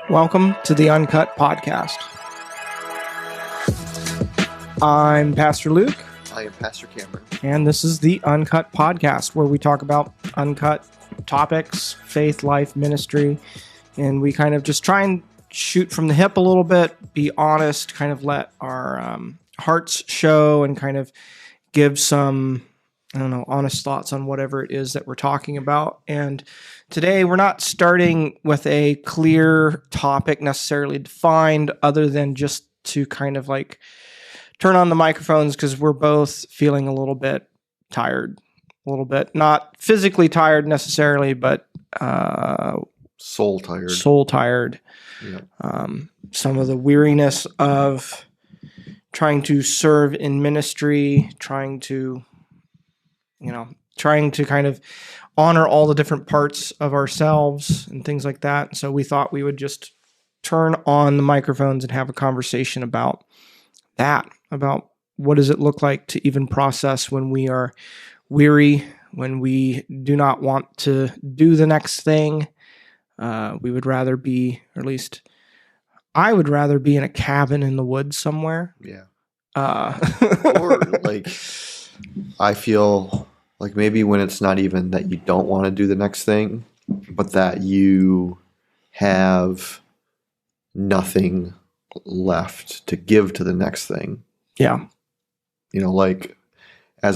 Welcome to the Uncut Podcast. I'm Pastor Luke. I am Pastor Cameron. And this is the Uncut Podcast, where we talk about uncut topics, faith, life, ministry, and we kind of just try and shoot from the hip a little bit, be honest, kind of let our hearts show and kind of give some, honest thoughts on whatever it is that we're talking about. And today we're not starting with a clear topic necessarily defined, other than just to kind of like turn on the microphones because we're both feeling a little bit tired, a little bit, not physically tired necessarily, but soul tired. Yeah. Some of the weariness of trying to serve in ministry, trying to kind of honor all the different parts of ourselves and things like that. So we thought we would just turn on the microphones and have a conversation about that, about what does it look like to even process when we are weary, when we do not want to do the next thing. We would rather be, or at least I would rather be in a cabin in the woods somewhere. Yeah. Or like, I feel like maybe when it's not even that you don't want to do the next thing, but that you have nothing left to give to the next thing. Yeah. Like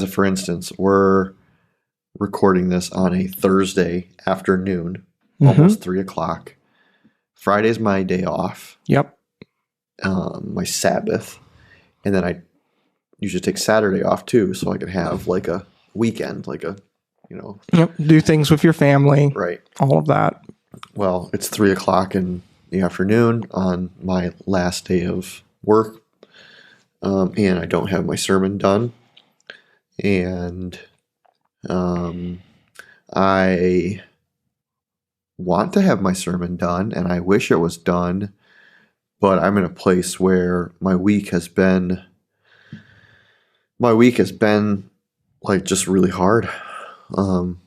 for instance, we're recording this on a Thursday afternoon, almost 3:00. Friday's my day off. Yep. My Sabbath. And then I usually take Saturday off too, so I could have like a weekend, Yep. Do things with your family. Right. All of that. Well, it's 3:00 in the afternoon on my last day of work. And I don't have my sermon done. And I want to have my sermon done, and I wish it was done, but I'm in a place where my week has been like just really hard.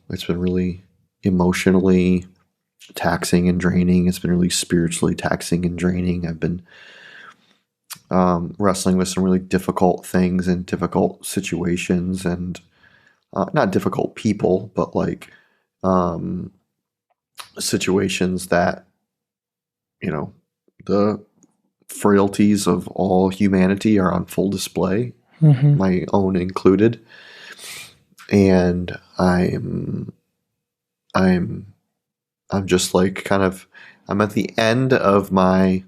It's been really emotionally taxing and draining. It's been really spiritually taxing and draining. I've been wrestling with some really difficult things and difficult situations, and not difficult people, but like situations that, the frailties of all humanity are on full display, my own included. And I'm just like I'm at the end of my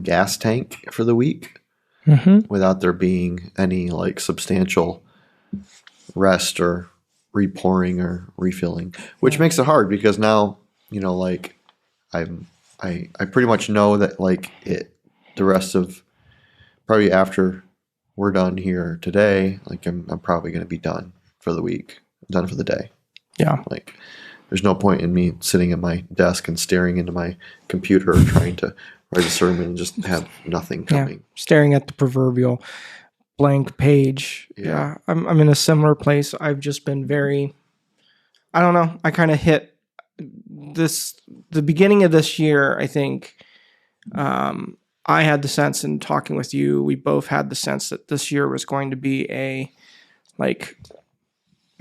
gas tank for the week, without there being any like substantial rest or repouring or refilling, which makes it hard because now, I pretty much know that the rest of probably after we're done here today, I'm probably going to be done for the week, done for the day. Yeah. There's no point in me sitting at my desk and staring into my computer or trying to write a sermon and just have nothing coming. Yeah. Staring at the proverbial blank page. Yeah. I'm in a similar place. I've just been I kind of hit the beginning of this year. I think I had the sense in talking with you, we both had the sense that this year was going to be a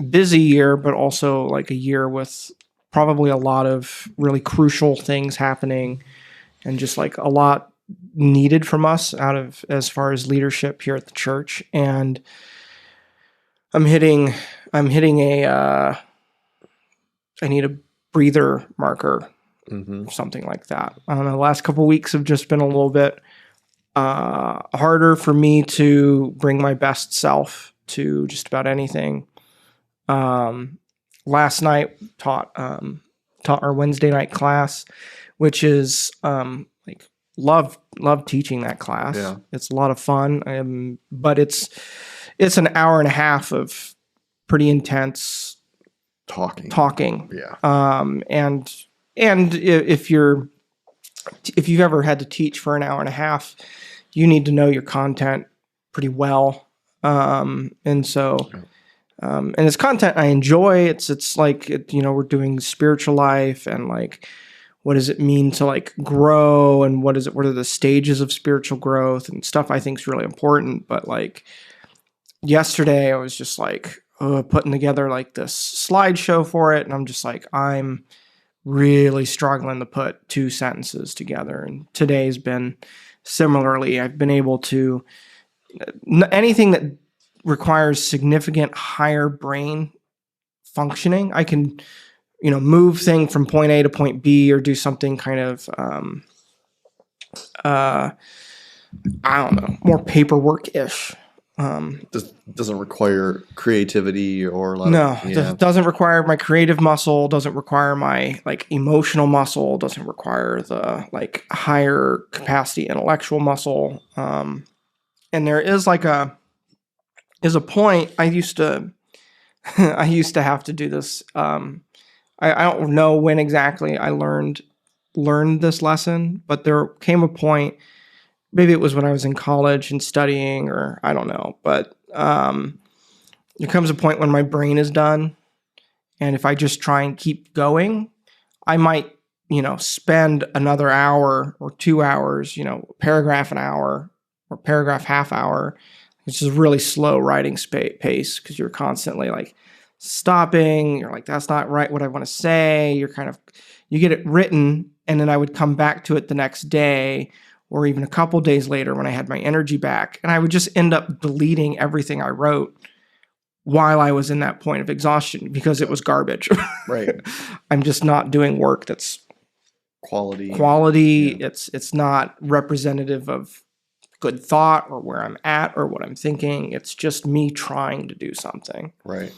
busy year, but also like a year with probably a lot of really crucial things happening and just like a lot needed from us as far as leadership here at the church. And I'm hitting I need a breather marker, something like that. I don't know. The last couple of weeks have just been a little bit harder for me to bring my best self to just about anything. Last night taught our Wednesday night class, which is love teaching that class. Yeah. It's a lot of fun, but it's an hour and a half of pretty intense talking. Yeah. And if you've ever had to teach for an hour and a half, you need to know your content pretty well. And so, and it's content I enjoy. It's like, we're doing spiritual life and like what does it mean to like grow, and what are the stages of spiritual growth and stuff I think is really important. But like yesterday I was just like putting together like this slideshow for it, and I'm just like, I'm really struggling to put two sentences together. And today's been similarly. I've been able to, anything that requires significant higher brain functioning, I can, move thing from point A to point B, or do something kind of, I don't know, more paperwork-ish. Doesn't require creativity or doesn't require my creative muscle, doesn't require my like emotional muscle, doesn't require the like higher capacity intellectual muscle. And there is like a point I used to have to do this. I don't know when exactly I learned this lesson, but there came a point, maybe it was when I was in college and studying, or I don't know, but there comes a point when my brain is done. And if I just try and keep going, I might, spend another hour or 2 hours, paragraph an hour or paragraph half hour. It's just really slow writing pace, because you're constantly like stopping. You're like, that's not right what I want to say. You get it written, and then I would come back to it the next day, or even a couple days later when I had my energy back, and I would just end up deleting everything I wrote while I was in that point of exhaustion, because it was garbage. Right. I'm just not doing work that's quality. Yeah. It's not representative of good thought or where I'm at or what I'm thinking. It's just me trying to do something. Right.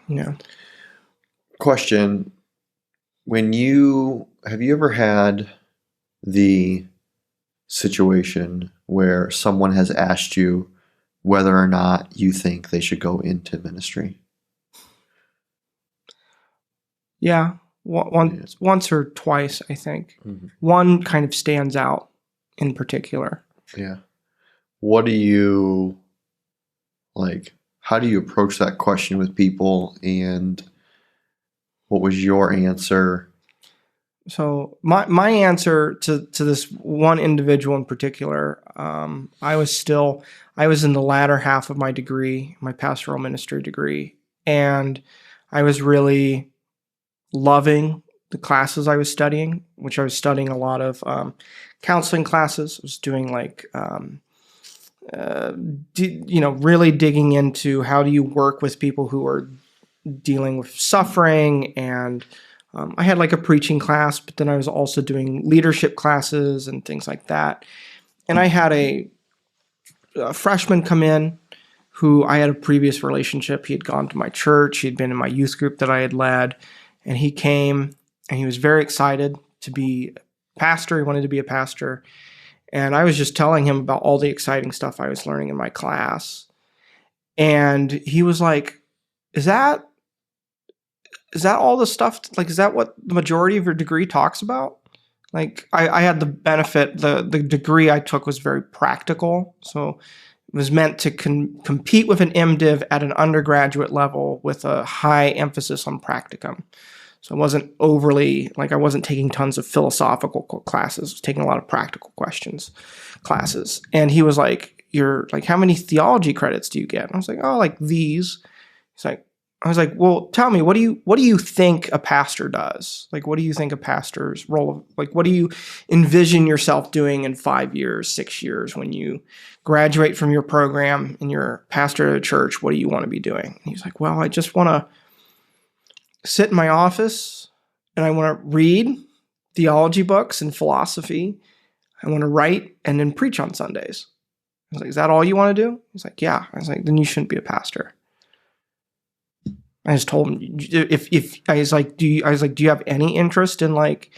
Yeah. Question. Have you ever had the situation where someone has asked you whether or not you think they should go into ministry? Yeah. Once or twice, I think. Mm-hmm. One kind of stands out in particular. Yeah. What do you like? How do you approach that question with people, and what was your answer? So my answer to this one individual in particular, I was in the latter half of my degree, my pastoral ministry degree, and I was really loving the classes I was studying, which I was studying a lot of counseling classes. I was doing like, really digging into how do you work with people who are dealing with suffering. And I had like a preaching class, but then I was also doing leadership classes and things like that. And I had a freshman come in who I had a previous relationship. He had gone to my church. He'd been in my youth group that I had led. And he came and he was very excited to be a pastor. He wanted to be a pastor. And I was just telling him about all the exciting stuff I was learning in my class. And he was like, is that all the stuff? Like, is that what the majority of your degree talks about? Like, I had the benefit, the degree I took was very practical. So it was meant to compete with an MDiv at an undergraduate level with a high emphasis on practicum. So it wasn't overly, like I wasn't taking tons of philosophical classes. I was taking a lot of practical classes. And he was like, you're like, how many theology credits do you get? And I was like, oh, like these. I was like, well, tell me, what do you think a pastor does? Like, what do you think a pastor's role, like, what do you envision yourself doing in 5 years, 6 years when you graduate from your program and you're pastor at a church? What do you want to be doing? And he's like, well, I just want to sit in my office and I want to read theology books and philosophy. I want to write and then preach on Sundays. I was like, is that all you want to do? He's like, yeah. I was like, then you shouldn't be a pastor. I just told him, if I was like, do you have any interest in like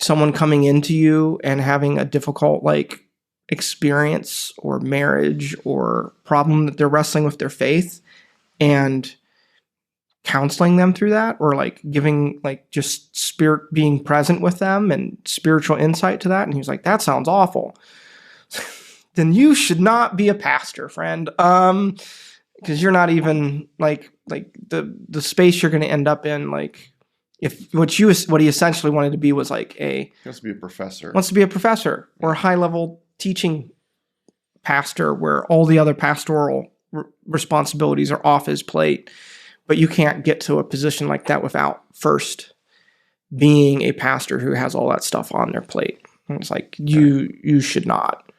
someone coming into you and having a difficult like experience or marriage or problem that they're wrestling with their faith and counseling them through that, or like giving like just spirit being present with them and spiritual insight to that? And he was like, that sounds awful. Then you should not be a pastor, friend. Because you're not even like the space you're going to end up in, like If what he essentially wanted to be was like He wants to be a professor. Wants to be a professor or a high level teaching pastor where all the other pastoral responsibilities are off his plate. But you can't get to a position like that without first being a pastor who has all that stuff on their plate. And it's like, you should not.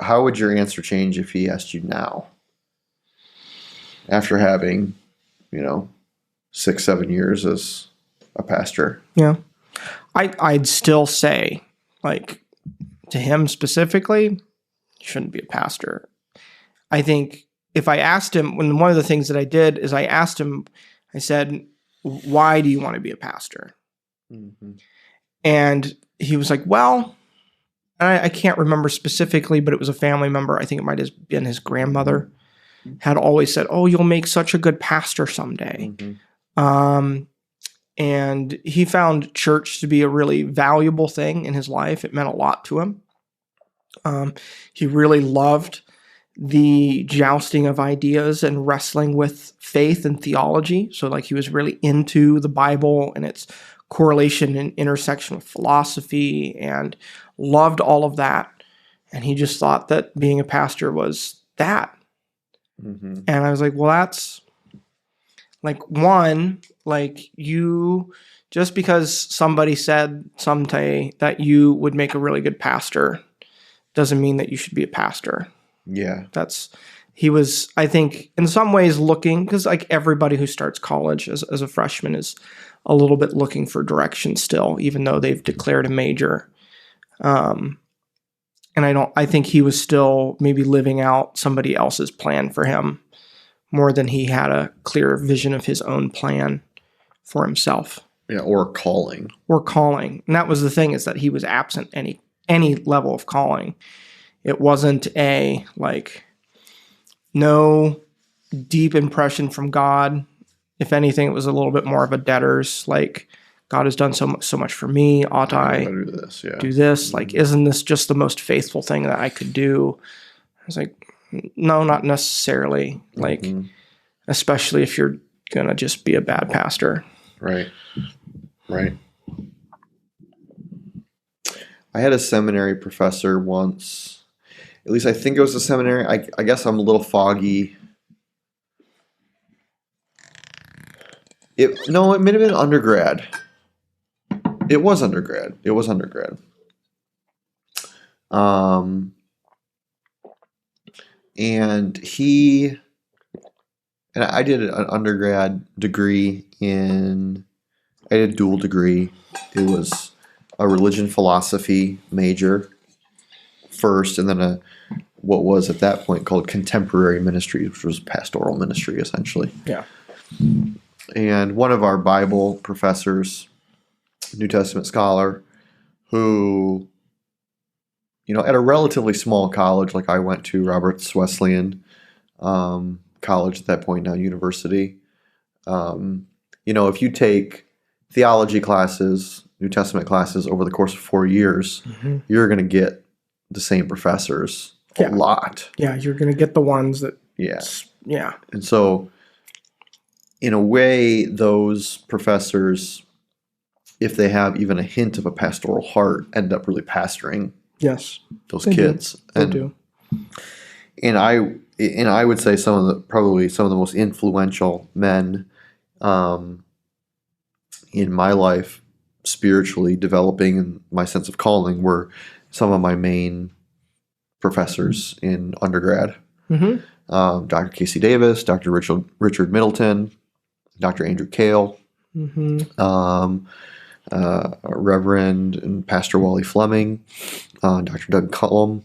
How would your answer change if he asked you now? After having, 6-7 years as a pastor? Yeah. I'd still say, like, to him specifically, you shouldn't be a pastor. I think if I asked him, one of the things that I did is I asked him, I said, why do you want to be a pastor? Mm-hmm. And he was like, well, I can't remember specifically, but it was a family member. I think it might have been his grandmother had always said, oh, you'll make such a good pastor someday. Mm-hmm. And he found church to be a really valuable thing in his life. It meant a lot to him. He really loved the jousting of ideas and wrestling with faith and theology. So like he was really into the Bible and its correlation and intersection with philosophy and loved all of that. And he just thought that being a pastor was that. Mm-hmm. And I was like, well, that's like you, just because somebody said someday that you would make a really good pastor doesn't mean that you should be a pastor. Yeah. He was, I think, in some ways looking, because like everybody who starts college as a freshman is a little bit looking for direction still, even though they've declared a major. And I think he was still maybe living out somebody else's plan for him more than he had a clear vision of his own plan for himself. Yeah, or calling. And that was the thing, is that he was absent any level of calling. It wasn't no deep impression from God. If anything, it was a little bit more of a debtor's, like, God has done so much for me. Ought I do this? Yeah. Do this? Like, isn't this just the most faithful thing that I could do? I was like, no, not necessarily. Like, especially if you're going to just be a bad pastor. Right. I had a seminary professor once. At least I think it was a seminary. I guess I'm a little foggy. It may have been undergrad. It was undergrad. And I did an undergrad degree I did a dual degree. It was a religion philosophy major first, and then what was at that point called contemporary ministry, which was pastoral ministry essentially. Yeah. And one of our Bible professors, New Testament scholar, who, at a relatively small college like I went to, Roberts Wesleyan College at that point, now university, if you take theology classes, New Testament classes over the course of 4 years, you're going to get the same professors a lot. Yeah, you're going to get the ones that... Yeah. And so, in a way, those professors, if they have even a hint of a pastoral heart, end up really pastoring those kids. They do. And I would say probably some of the most influential men in my life, spiritually developing in my sense of calling, were some of my main professors in undergrad. Mm-hmm. Dr. Casey Davis, Dr. Richard Middleton, Dr. Andrew Kale, Reverend and Pastor Wally Fleming, Dr. Doug Cullum,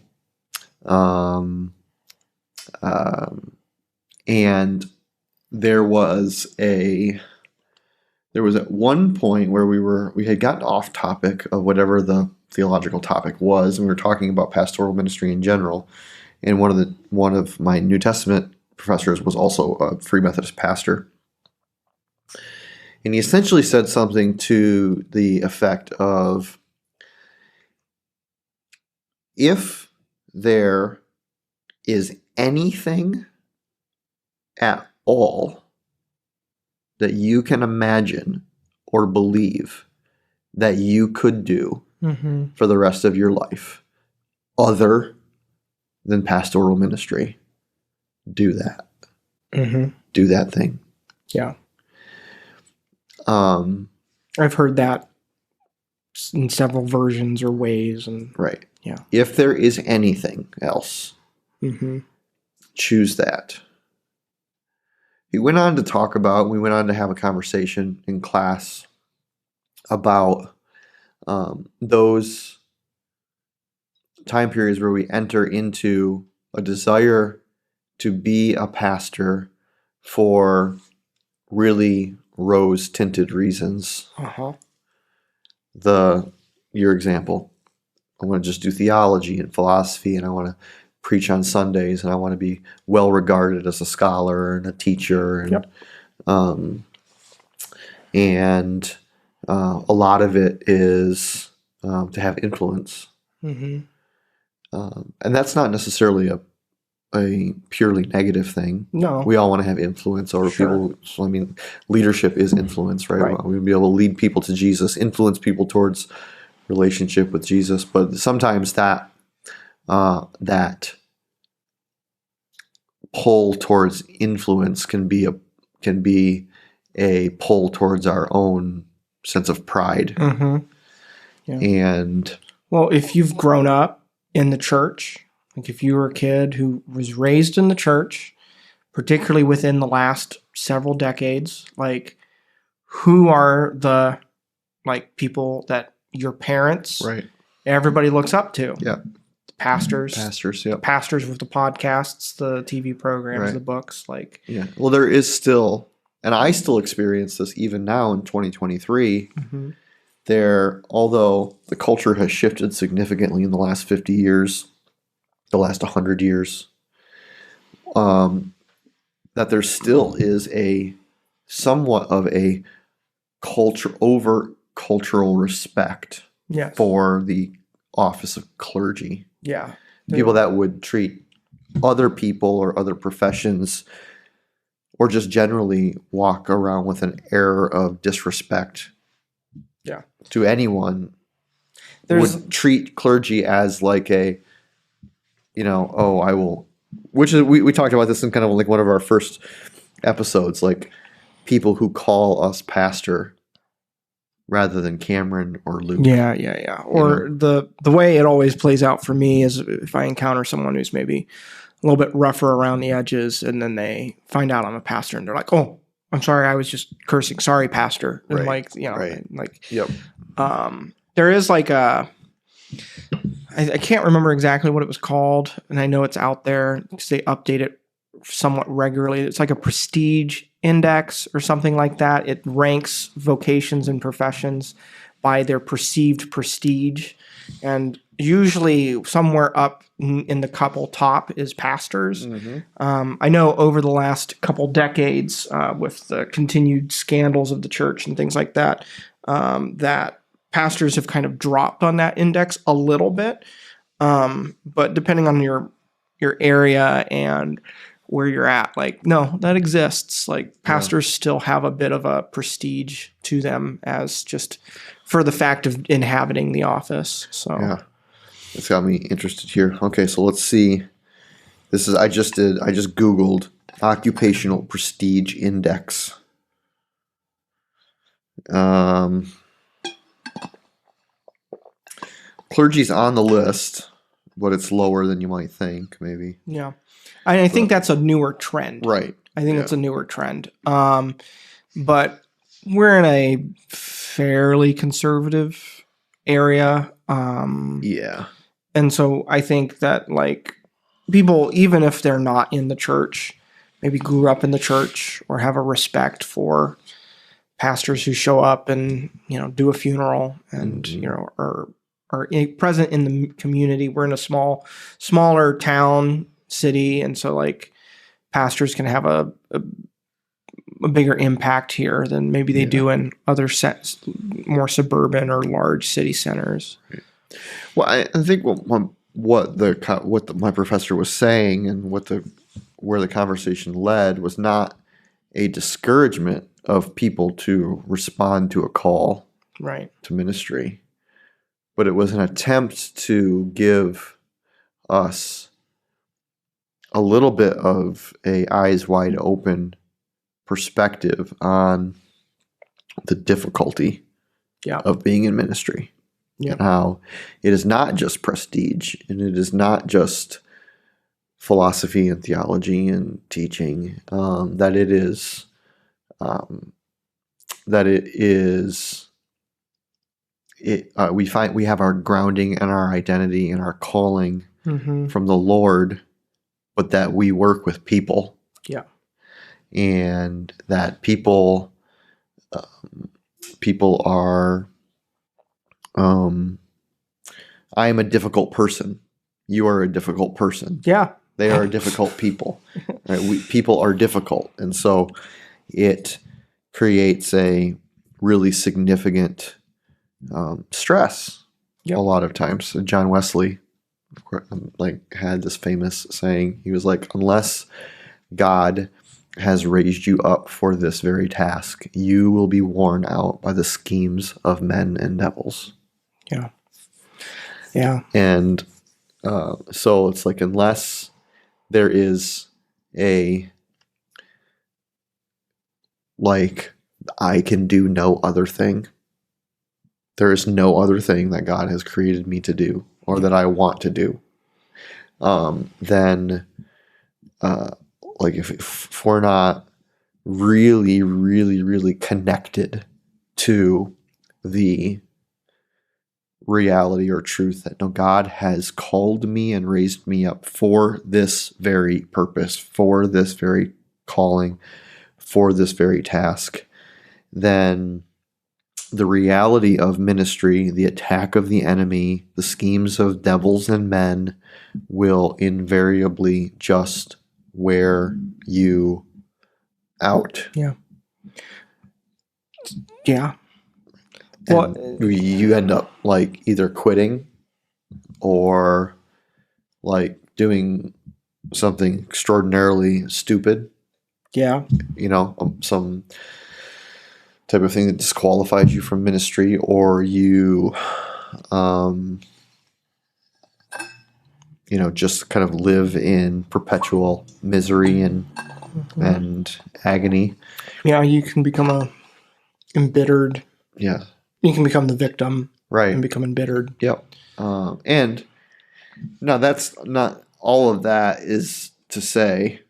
and there was at one point where we had gotten off topic of whatever the theological topic was, and we were talking about pastoral ministry in general. And one of my New Testament professors was also a Free Methodist pastor. And he essentially said something to the effect of, if there is anything at all that you can imagine or believe that you could do for the rest of your life other than pastoral ministry, do that. Do that thing. Yeah. I've heard that in several versions or ways. And right. Yeah. If there is anything else, choose that. We went on to have a conversation in class about those time periods where we enter into a desire to be a pastor for really rose-tinted reasons. Your example, I want to just do theology and philosophy, and I want to preach on Sundays, and I want to be well regarded as a scholar and a teacher, and a lot of it is to have influence, and that's not necessarily a purely negative thing. No, we all want to have influence over people. So, I mean, leadership is influence, right? We want to be able to lead people to Jesus, influence people towards relationship with Jesus, but sometimes that pull towards influence can be a pull towards our own sense of pride. And well, if you've grown up in the church, like if you were a kid who was raised in the church, particularly within the last several decades, like who are the people that your parents, everybody looks up to? Pastors, pastors with the podcasts, the TV programs, the books, Well, there is still, and I still experience this even now in 2023. Although the culture has shifted significantly in the last 50 years, the last 100 years, that there still is a somewhat of a cultural respect for the office of clergy. Yeah. People that would treat other people or other professions or just generally walk around with an air of disrespect to anyone would treat clergy as like a, I will, which is, we talked about this in kind of like one of our first episodes, like people who call us pastor rather than Cameron or Luke. Yeah. Or the way it always plays out for me is if I encounter someone who's maybe a little bit rougher around the edges, and then they find out I'm a pastor, and they're like, "Oh, I'm sorry, I was just cursing. Sorry, pastor." And there is like a, I can't remember exactly what it was called, and I know it's out there because they update it somewhat regularly. It's like a prestige index or something like that. It ranks vocations and professions by their perceived prestige, and usually somewhere up in the couple top is pastors. I know over the last couple decades, with the continued scandals of the church and things like that, that pastors have kind of dropped on that index a little bit. But depending on your area and where you're at, no, that exists. Pastors still have a bit of a prestige to them as just for the fact of inhabiting the office. So it's got me interested here. Okay, so let's see. I just Googled occupational prestige index. Clergy's on the list, but it's lower than you might think, maybe. Yeah. I think that's a newer trend. Right. I think it's a newer trend. But we're in a fairly conservative area. And so I think that people, even if they're not in the church, maybe grew up in the church or have a respect for pastors who show up and, do a funeral and, are present in the community. We're in a smaller town, city, and so pastors can have a bigger impact here than maybe they do in other more suburban or large city centers. Well, I think what my professor was saying and where the conversation led was not a discouragement of people to respond to a call Right. to ministry, but it was an attempt to give us a little bit of a eyes wide open perspective on the difficulty Yeah. of being in ministry. Yeah. And how it is not just prestige, and it is not just philosophy and theology and teaching, that it is we have our grounding and our identity and our calling from the Lord, but that we work with people. Yeah. And that people are, I am a difficult person. You are a difficult person. Yeah. They are difficult people. Right? People are difficult. And so it creates a really significant stress. Yep. A lot of times. John Wesley had this famous saying. He was like, unless God has raised you up for this very task, you will be worn out by the schemes of men and devils. Yeah. Yeah. And so it's like, unless there is I can do no other thing. There is no other thing that God has created me to do or that I want to do. Then if we're not really, really, really connected to the reality or truth that no, God has called me and raised me up for this very purpose, for this very calling, for this very task, then the reality of ministry, the attack of the enemy, the schemes of devils and men will invariably just wear you out. Yeah. Yeah. And you end up either quitting or doing something extraordinarily stupid. Yeah. Some type of thing that disqualifies you from ministry, or you just kind of live in perpetual misery and agony. Yeah, you can become embittered. Yeah. You can become the victim. Right. And become embittered. Yep. And now that's not all of that is to say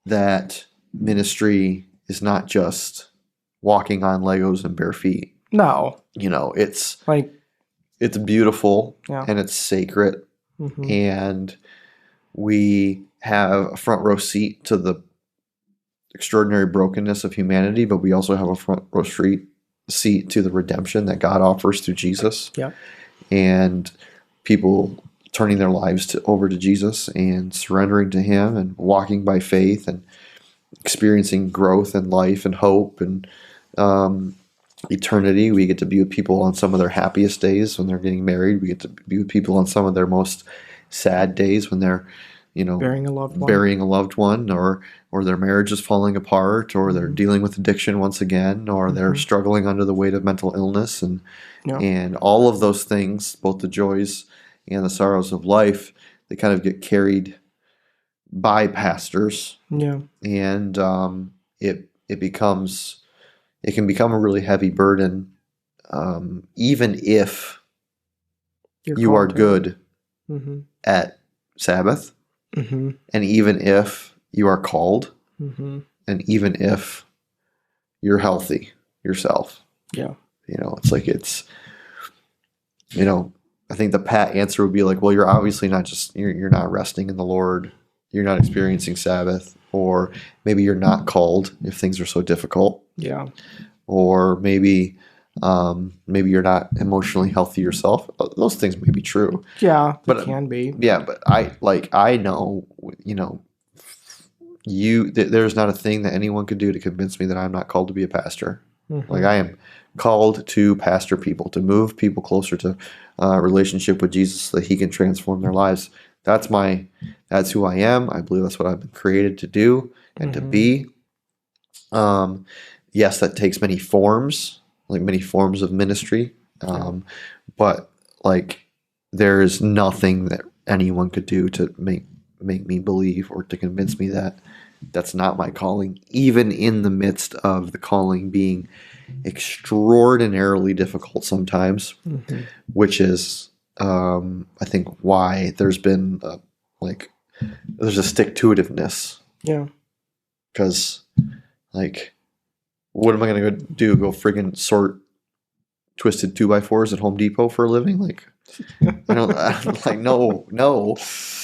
that ministry is not just walking on Legos and bare feet. No. It's it's beautiful and it's sacred. Mm-hmm. And we have a front row seat to the extraordinary brokenness of humanity, but we also have a front row seat to the redemption that God offers through Jesus. Yeah. And people turning their lives over to Jesus and surrendering to Him and walking by faith and experiencing growth and life and hope and eternity. We get to be with people on some of their happiest days when they're getting married. We get to be with people on some of their most sad days when they're, burying a loved one, or their marriage is falling apart, or they're dealing with addiction once again, or they're struggling under the weight of mental illness, and all of those things, both the joys and the sorrows of life, they kind of get carried by pastors. Yeah. And it can become a really heavy burden, even if you are good at Sabbath, and even if you are called, and even if you're healthy yourself. Yeah. I think the pat answer would be well, you're obviously you're not resting in the Lord. You're not experiencing Sabbath, or maybe you're not called if things are so difficult. Yeah. Or maybe you're not emotionally healthy yourself. Those things may be true. Yeah, but can be. Yeah, but I know, there's not a thing that anyone could do to convince me that I'm not called to be a pastor. I am called to pastor people, to move people closer to relationship with Jesus so that He can transform their lives. That's who I am. I believe that's what I've been created to do and to be. yes, that takes many forms, like many forms of ministry. But like there is nothing that anyone could do to make me believe or to convince me that that's not my calling, even in the midst of the calling being extraordinarily difficult sometimes, which is I think why there's been there's a stick-to-itiveness. Yeah. Because like, what am I going to go do? Go friggin' sort twisted 2x4s at Home Depot for a living? Like, I'm like, no.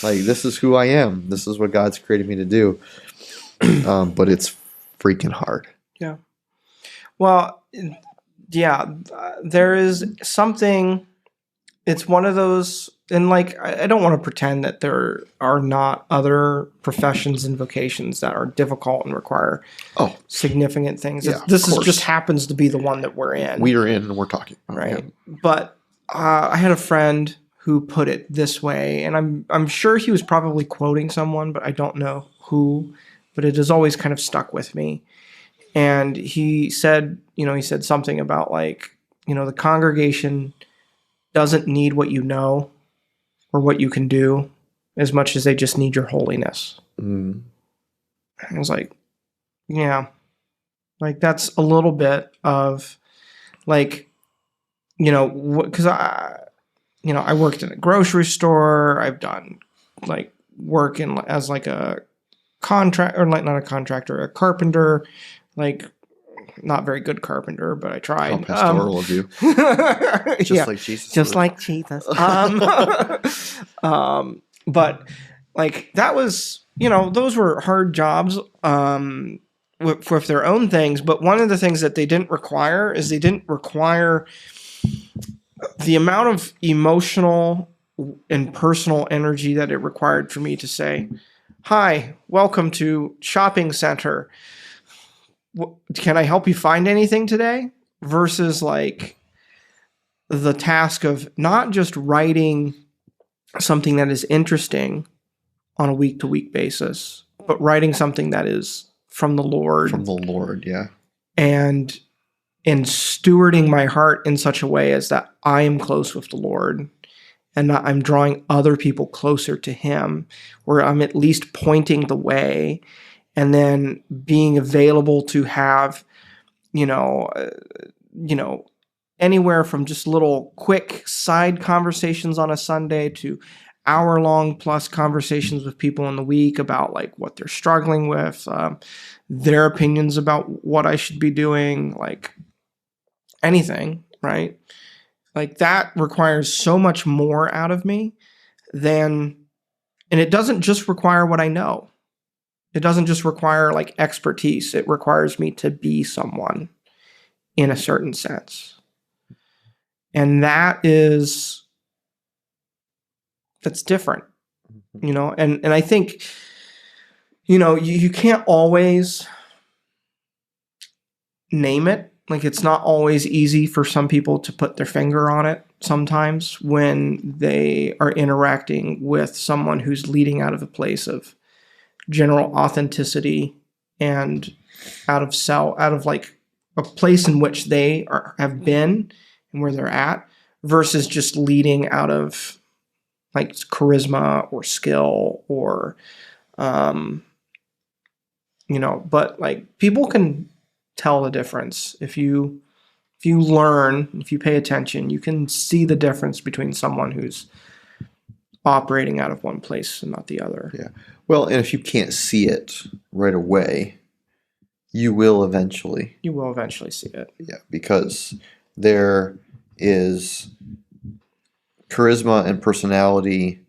Like, this is who I am. This is what God's created me to do. But it's freaking hard. Yeah. Well, yeah, there is something. It's one of those, and like, I don't want to pretend that there are not other professions and vocations that are difficult and require significant things. Yeah, this just happens to be the one that we're in. We are in, and we're talking about, right. Yeah. But I had a friend who put it this way, and I'm sure he was probably quoting someone, but I don't know who. But it has always kind of stuck with me. And he said something about like, the congregation doesn't need what you know or what you can do as much as they just need your holiness. I was like, yeah, like that's a little bit of like, because I worked in a grocery store. I've done like work as like a contract, or like not a contractor, a carpenter, like not very good carpenter, but I tried. How pastoral of you. Just like Jesus. Just like Jesus. But like that was, those were hard jobs with their own things. But one of the things that they didn't require is they didn't require the amount of emotional and personal energy that it required for me to say, hi, welcome to shopping center. Can I help you find anything today? Versus like the task of not just writing something that is interesting on a week-to-week basis, but writing something that is from the Lord. From the Lord, yeah. And stewarding my heart in such a way as that I am close with the Lord and that I'm drawing other people closer to Him, where I'm at least pointing the way, and then being available to have, anywhere from just little quick side conversations on a Sunday to hour-long plus conversations with people in the week about like what they're struggling with, their opinions about what I should be doing, like anything, right? Like that requires so much more out of me and it doesn't just require what I know. It doesn't just require like expertise. It requires me to be someone in a certain sense. And that's different, and I think, you can't always name it. Like it's not always easy for some people to put their finger on it sometimes when they are interacting with someone who's leading out of a place of general authenticity and out of like a place in which they have been and where they're at, versus just leading out of like charisma or skill or, but like people can tell the difference. If you learn, if you pay attention, you can see the difference between someone who's operating out of one place and not the other. Yeah. Well, and if you can't see it right away, you will eventually. You will eventually see it. Yeah, because there is charisma and personality,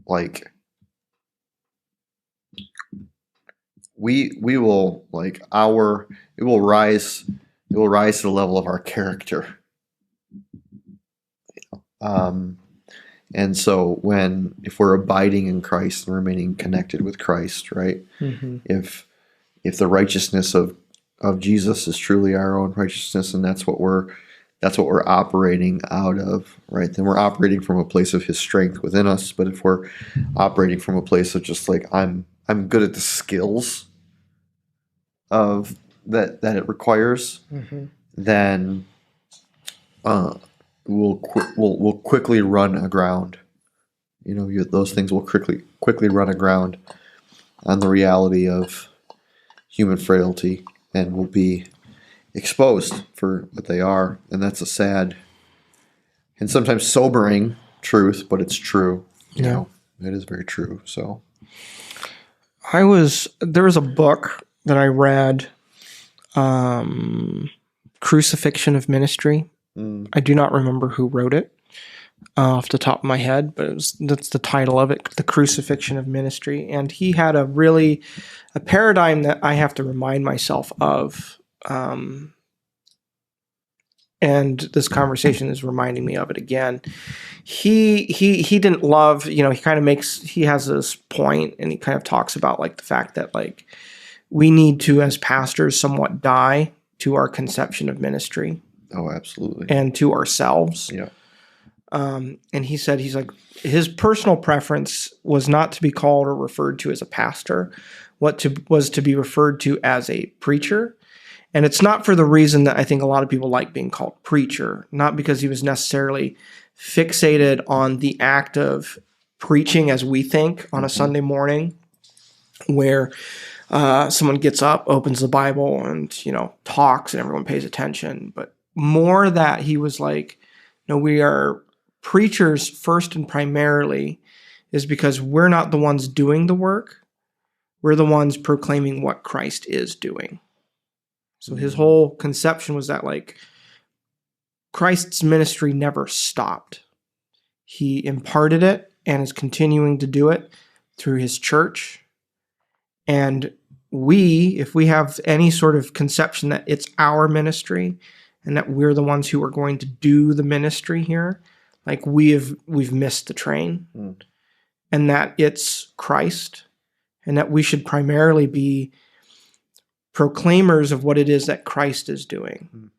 like we will like it will rise to the level of our character. And so if we're abiding in Christ and remaining connected with Christ, right? Mm-hmm. If the righteousness of Jesus is truly our own righteousness, and that's what we're operating out of, right? Then we're operating from a place of His strength within us. But if we're operating from a place of just like I'm good at the skills, of that it requires, then will quickly run aground. Those things will quickly run aground on the reality of human frailty and will be exposed for what they are. And that's a sad and sometimes sobering truth, but it's true. It is very true. So there was a book that I read, Crucifixion of Ministry. I do not remember who wrote it off the top of my head, but that's the title of it, The Crucifixion of Ministry. And he had a paradigm that I have to remind myself of. And this conversation is reminding me of it again. He didn't love, he has this point and he kind of talks about like the fact that like we need to, as pastors, somewhat die to our conception of ministry. Oh, absolutely. And to ourselves. Yeah. And he said, his personal preference was not to be called or referred to as a pastor, was to be referred to as a preacher. And it's not for the reason that I think a lot of people like being called preacher, not because he was necessarily fixated on the act of preaching as we think on a Sunday morning, where someone gets up, opens the Bible, and talks, and everyone pays attention. But more that he was like, no, we are preachers first and primarily, is because we're not the ones doing the work. We're the ones proclaiming what Christ is doing. So his whole conception was that like Christ's ministry never stopped. He imparted it and is continuing to do it through his church. And if we have any sort of conception that it's our ministry and that we're the ones who are going to do the ministry here, like we've missed the train. And that it's Christ, and that we should primarily be proclaimers of what it is that Christ is doing.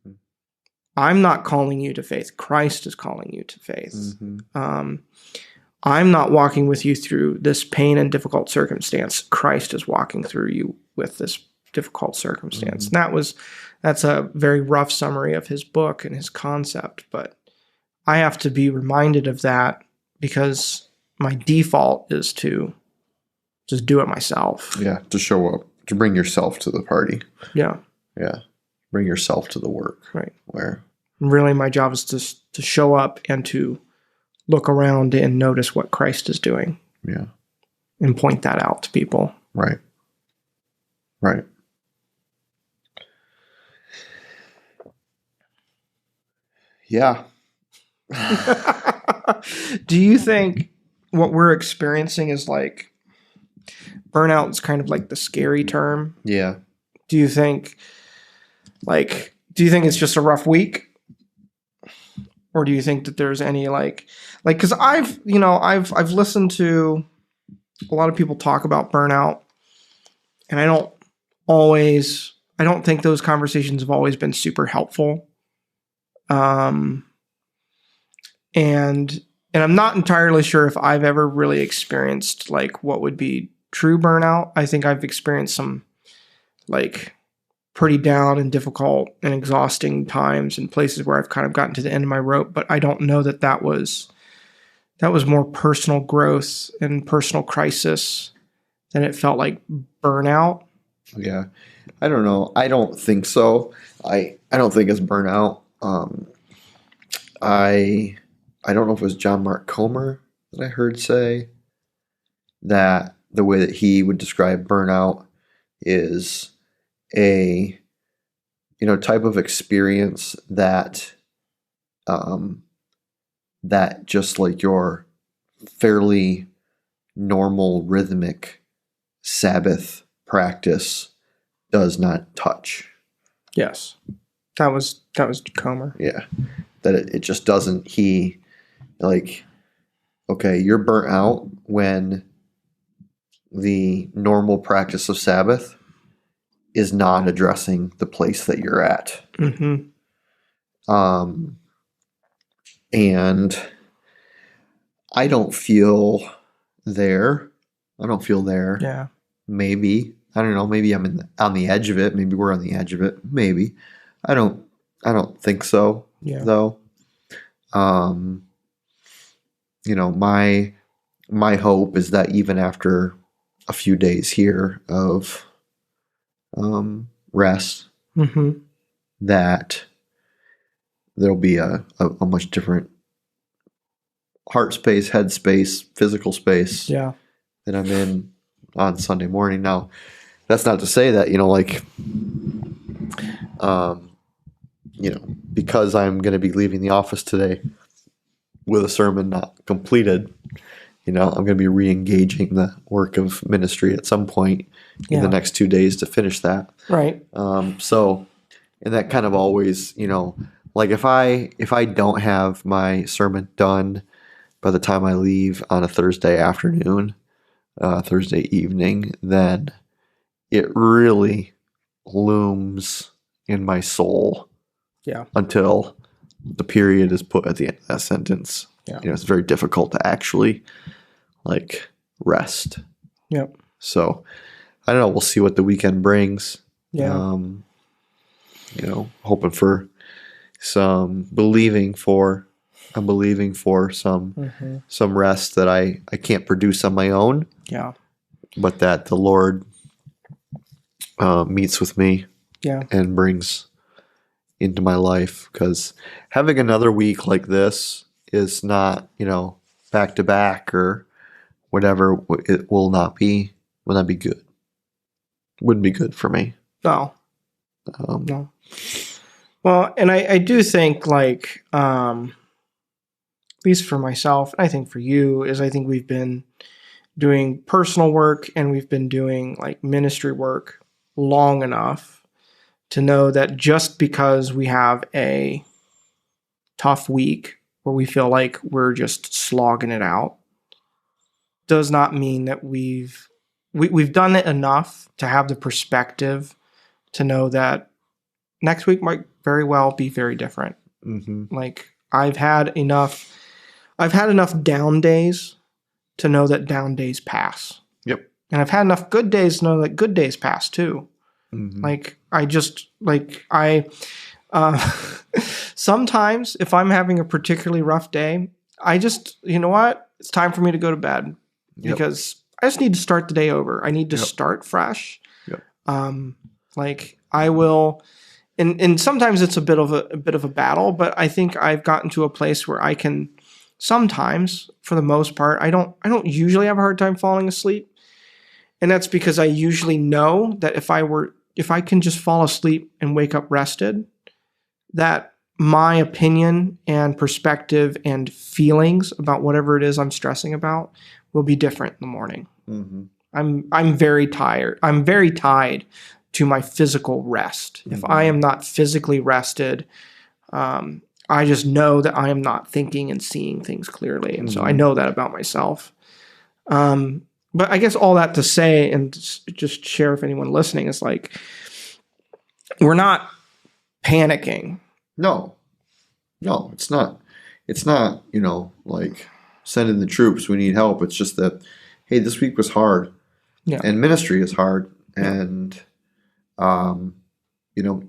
I'm not calling you to faith. Christ is calling you to faith. I'm not walking with you through this pain and difficult circumstance. Christ is walking through you with this difficult circumstance. And that's a very rough summary of his book and his concept, but I have to be reminded of that because my default is to just do it myself. Yeah, to show up, to bring yourself to the party. Yeah. Yeah. Bring yourself to the work. Right. Where really my job is to show up and to look around and notice what Christ is doing. Yeah. And point that out to people. Right. Right. Yeah. Do you think what we're experiencing is like burnout is kind of like the scary term? Yeah. Do you think it's just a rough week? Or do you think that there's any because I've listened to a lot of people talk about burnout, and I don't think those conversations have always been super helpful. And I'm not entirely sure if I've ever really experienced like what would be true burnout. I think I've experienced some like pretty down and difficult and exhausting times and places where I've kind of gotten to the end of my rope, but I don't know that was more personal growth and personal crisis than it felt like burnout. Yeah. I don't know. I don't think so. I don't think it's burnout. I don't know if it was John Mark Comer that I heard say that the way that he would describe burnout is a type of experience that that just like your fairly normal rhythmic Sabbath practice does not touch. Yes. That was Comer. Yeah. That it just doesn't, okay, you're burnt out when the normal practice of Sabbath is not addressing the place that you're at. Mm-hmm. And I don't feel there. Yeah. Maybe I don't know. Maybe I'm on the edge of it. Maybe we're on the edge of it. Maybe. I don't think so. Yeah. Though. My hope is that even after a few days here of rest, that there'll be a much different heart space, head space, physical space that I'm in on Sunday morning. Now, that's not to say that, because I'm going to be leaving the office today with a sermon not completed, I'm going to be re-engaging the work of ministry at some point in the next 2 days to finish that. Right. And that kind of always, like if I don't have my sermon done by the time I leave on a Thursday afternoon, Thursday evening, then it really looms in my soul until the period is put at the end of that sentence. Yeah. It's very difficult to actually rest. Yep. So I don't know. We'll see what the weekend brings. Yeah. Hoping for I'm believing for some rest that I can't produce on my own. Yeah. But that the Lord meets with me. Yeah. And brings into my life, because having another week like this is not, back to back or whatever. It will not be good. Wouldn't be good for me. No. No. Well, and I do think at least for myself, and I think for you, is I think we've been doing personal work and we've been doing ministry work long enough to know that just because we have a tough week where we feel like we're just slogging it out does not mean that we've done it enough to have the perspective to know that next week might very well be very different. Mm-hmm. I've had enough down days to know that down days pass. Yep. And I've had enough good days to know that good days pass too. Mm-hmm. Sometimes if I'm having a particularly rough day, I just, it's time for me to go to bed because I just need to start the day over. I need to start fresh. Yep. I will, and sometimes it's a bit of a battle, but I think I've gotten to a place where I can sometimes, for the most part, I don't usually have a hard time falling asleep. And that's because I usually know that if I can just fall asleep and wake up rested, that my opinion and perspective and feelings about whatever it is I'm stressing about will be different in the morning. Mm-hmm. I'm very tired. I'm very tied to my physical rest. Mm-hmm. If I am not physically rested, I just know that I am not thinking and seeing things clearly. And so I know that about myself. But I guess all that to say, and just share if anyone listening, is we're not panicking. No, it's not. It's not, sending the troops. We need help. It's just that, hey, this week was hard. Yeah. And ministry is hard. Yeah. And,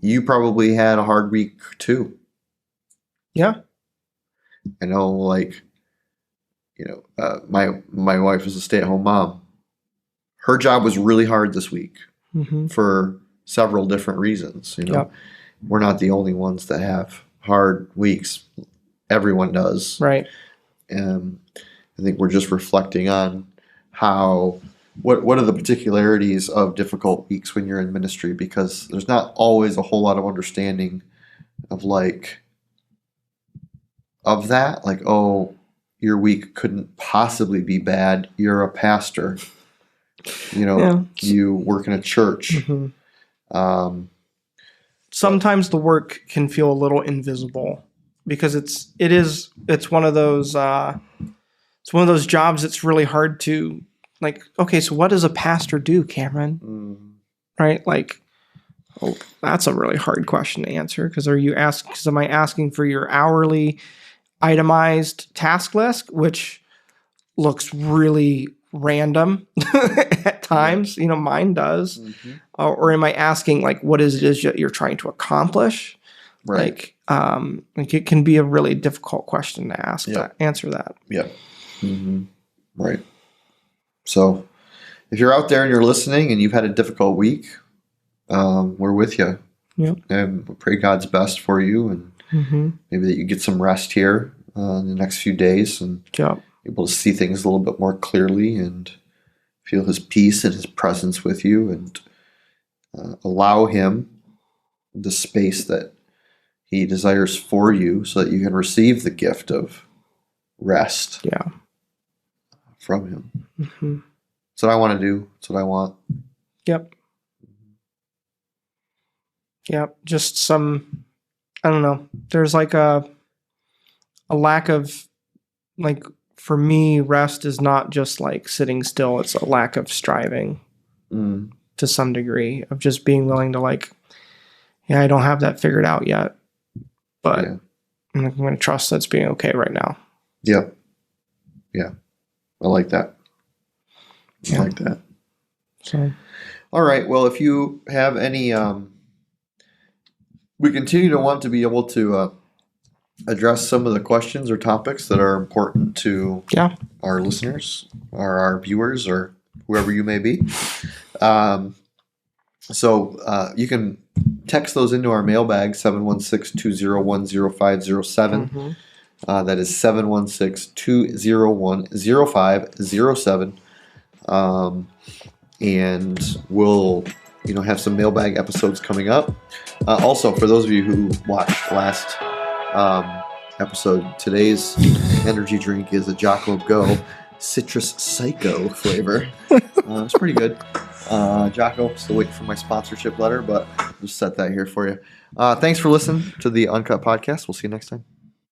you probably had a hard week too. Yeah. I know, my wife is a stay-at-home mom. Her job was really hard this week for several different reasons. Yep. We're not the only ones that have hard weeks. Everyone does. Right. And I think we're just reflecting on what are the particularities of difficult weeks when you're in ministry, because there's not always a whole lot of understanding of that. Oh, your week couldn't possibly be bad. You're a pastor. You work in a church. Mm-hmm. Sometimes the work can feel a little invisible because it's one of those jobs that's really hard to okay, so what does a pastor do, Cameron? Mm. Right? That's a really hard question to answer, because am I asking for your hourly itemized task list, which looks really random at times. You know, mine does. Mm-hmm. Or am I asking like, what is it is you're trying to accomplish? Right. Like it can be a really difficult question to ask Yep. to answer that. Yep. Mm-hmm. Right. So if you're out there and you're listening and you've had a difficult week, we're with you. Yep. And we pray God's best for you, and maybe that you get some rest here in the next few days and Yep. able to see things a little bit more clearly and feel His peace and His presence with you, and allow Him the space that He desires for you so that you can receive the gift of rest Yeah. from Him. Mm-hmm. That's what I want to do. That's what I want. Yep. Yep. Just some, I don't know. There's like a lack of, like, for me, rest is not just like sitting still. It's a lack of striving to some degree, of just being willing to like, I don't have that figured out yet, but I'm going to trust that's being okay right now. Yep. Yeah. I like that. Yeah. I like that. So, all right. Well, if you have any, we continue to want to be able to address some of the questions or topics that are important to our listeners or our viewers or whoever you may be. So you can text those into our mailbag, 716-201-0507. That is 716-201-0507. And we'll have some mailbag episodes coming up. Also, for those of you who watched last episode, today's energy drink is a Jocko Go Citrus Psycho flavor. It's pretty good. Jocko, still waiting for my sponsorship letter, but I'll just set that here for you. Thanks for listening to the Uncut Podcast. We'll see you next time.